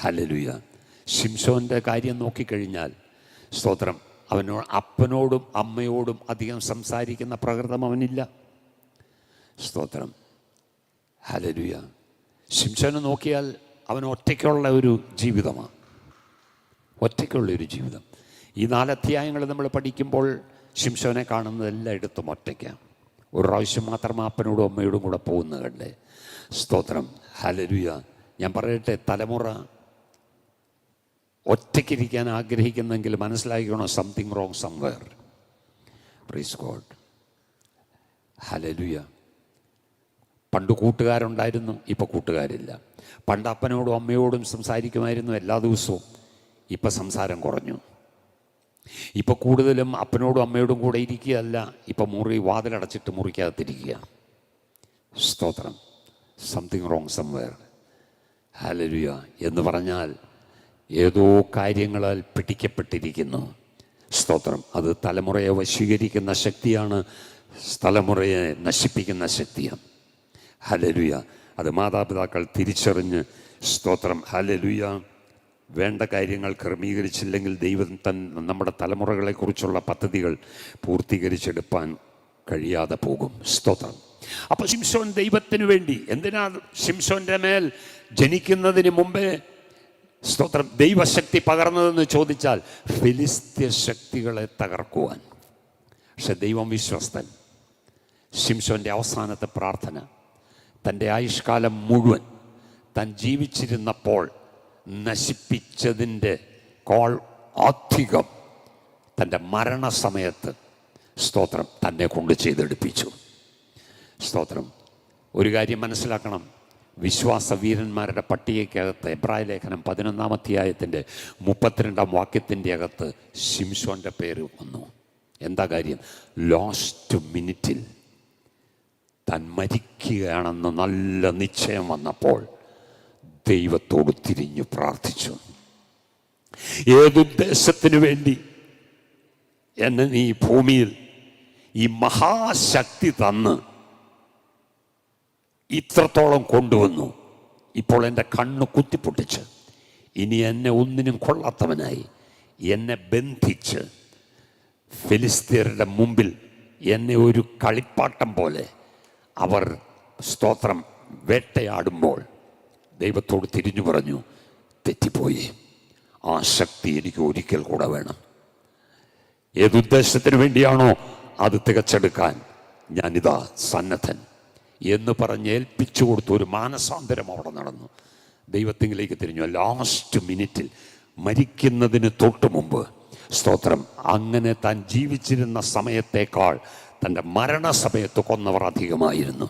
Hallelujah. ശിംശോൻ്റെ കാര്യം നോക്കിക്കഴിഞ്ഞാൽ സ്തോത്രം, അപ്പനോടും അമ്മയോടും അധികം സംസാരിക്കുന്ന പ്രകൃതം അവനില്ല. സ്തോത്രം, ഹല്ലേലൂയ. ശിംശോനെ നോക്കിയാൽ അവൻ ഒറ്റയ്ക്കുള്ള ഒരു ജീവിതമാണ്, ഒറ്റയ്ക്കുള്ളൊരു ജീവിതം. ഈ 4 അധ്യായങ്ങൾ നമ്മൾ പഠിക്കുമ്പോൾ ശിംശോനെ കാണുന്നത് എല്ലായിടത്തും ഒറ്റയ്ക്കാണ്. ഒരു പ്രാവശ്യം മാത്രം അപ്പനോടും അമ്മയോടും കൂടെ പോകുന്നത് കണ്ടേ. സ്തോത്രം, ഹല്ലേലൂയ. ഞാൻ പറയട്ടെ, തലമുറ ഒറ്റയ്ക്കിരിക്കാൻ ആഗ്രഹിക്കുന്നെങ്കിൽ മനസ്സിലാക്കിക്കണോ, something wrong somewhere. Praise God, hallelujah. പണ്ട് കൂട്ടുകാരുണ്ടായിരുന്നു, ഇപ്പോൾ കൂട്ടുകാരില്ല. പണ്ട് അപ്പനോടും അമ്മയോടും സംസാരിക്കുമായിരുന്നു എല്ലാ ദിവസവും, ഇപ്പം സംസാരം കുറഞ്ഞു. ഇപ്പം കൂടുതലും അപ്പനോടും അമ്മയോടും കൂടെ ഇരിക്കുകയല്ല, ഇപ്പം വാതിലടച്ചിട്ട് മുറിക്കകത്തിരിക്കുക. സ്തോത്രം, സംതിങ് റോങ് സംവെയർ. ഹല്ലേലൂയ. എന്ന് പറഞ്ഞാൽ ഏതോ കാര്യങ്ങളാൽ പിടിക്കപ്പെട്ടിരിക്കുന്നു. സ്തോത്രം, അത് തലമുറയെ വശീകരിക്കുന്ന ശക്തിയാണ്, തലമുറയെ നശിപ്പിക്കുന്ന ശക്തിയാണ്. ഹല്ലേലൂയ. അത് മാതാപിതാക്കൾ തിരിച്ചറിഞ്ഞ്, സ്തോത്രം, ഹല്ലേലൂയ, വേണ്ട കാര്യങ്ങൾ ക്രമീകരിച്ചില്ലെങ്കിൽ ദൈവം നമ്മുടെ തലമുറകളെക്കുറിച്ചുള്ള പദ്ധതികൾ പൂർത്തീകരിച്ചെടുപ്പാൻ കഴിയാതെ പോകും. സ്തോത്രം. അപ്പോൾ ശിംശോൻ ദൈവത്തിന് വേണ്ടി, എന്തിനാ ശിംശോൻ്റെ മേൽ ജനിക്കുന്നതിന് മുമ്പേ സ്തോത്രം ദൈവശക്തി പകർന്നതെന്ന് ചോദിച്ചാൽ ഫിലിസ്ത്യ ശക്തികളെ തകർക്കുവാൻ. പക്ഷെ ദൈവം വിശ്വസ്തൻ. ശിംശോൻ്റെ അവസാനത്തെ പ്രാർത്ഥന, തൻ്റെ ആയുഷ്കാലം മുഴുവൻ താൻ ജീവിച്ചിരുന്നപ്പോൾ നശിപ്പിച്ചതിൻ്റെ അധികം തൻ്റെ മരണസമയത്ത് സ്തോത്രം തന്നെ കൊണ്ട് ചെയ്തെടുപ്പിച്ചു. സ്തോത്രം. ഒരു കാര്യം മനസ്സിലാക്കണം, വിശ്വാസവീരന്മാരുടെ പട്ടികയ്ക്കകത്ത് എബ്രായ ലേഖനം 11-ാം അധ്യായത്തിൻ്റെ 32-ാം വാക്യത്തിൻ്റെ അകത്ത് ശിംശോൻ്റെ പേര് വന്നു. എന്താ കാര്യം? ലാസ്റ്റ് മിനിറ്റിൽ താൻ മരിക്കുകയാണെന്ന് നല്ല നിശ്ചയം വന്നപ്പോൾ ദൈവത്തോട് തിരിഞ്ഞു പ്രാർത്ഥിച്ചു. ഏതുദ്ദേശത്തിനു വേണ്ടി എന്നെ നീ ഭൂമിയിൽ ഈ മഹാശക്തി തന്ന് ഇത്രത്തോളം കൊണ്ടുവന്നു, ഇപ്പോൾ എൻ്റെ കണ്ണ് കുത്തിപ്പൊട്ടിച്ച് ഇനി എന്നെ ഒന്നിനും കൊള്ളാത്തവനായി എന്നെ ബന്ധിച്ച് ഫിലിസ്ത്യരുടെ മുമ്പിൽ എന്നെ ഒരു കളിപ്പാട്ടം പോലെ അവർ സ്തോത്രം വേട്ടയാടുമ്പോൾ ദൈവത്തോട് തിരിഞ്ഞു പറഞ്ഞു, തെറ്റിപ്പോയി, ആ ശക്തി എനിക്ക് ഒരിക്കൽ കൂടെ വേണം. ഏതുദ്ദേശത്തിന് വേണ്ടിയാണോ അത് തികച്ചെടുക്കാൻ ഞാനിതാ സന്നദ്ധൻ എന്ന് പറഞ്ഞ് ഏൽപ്പിച്ചു കൊടുത്തു. ഒരു മാനസാന്തരം അവിടെ നടന്നു. ദൈവത്തിലേക്ക് തിരിഞ്ഞു. ലാസ്റ്റ് മിനിറ്റിൽ, മരിക്കുന്നതിന് തൊട്ട് മുമ്പ് സ്തോത്രം, അങ്ങനെ താൻ ജീവിച്ചിരുന്ന സമയത്തേക്കാൾ തൻ്റെ മരണസമയത്ത് കൊന്നവർ അധികമായിരുന്നു.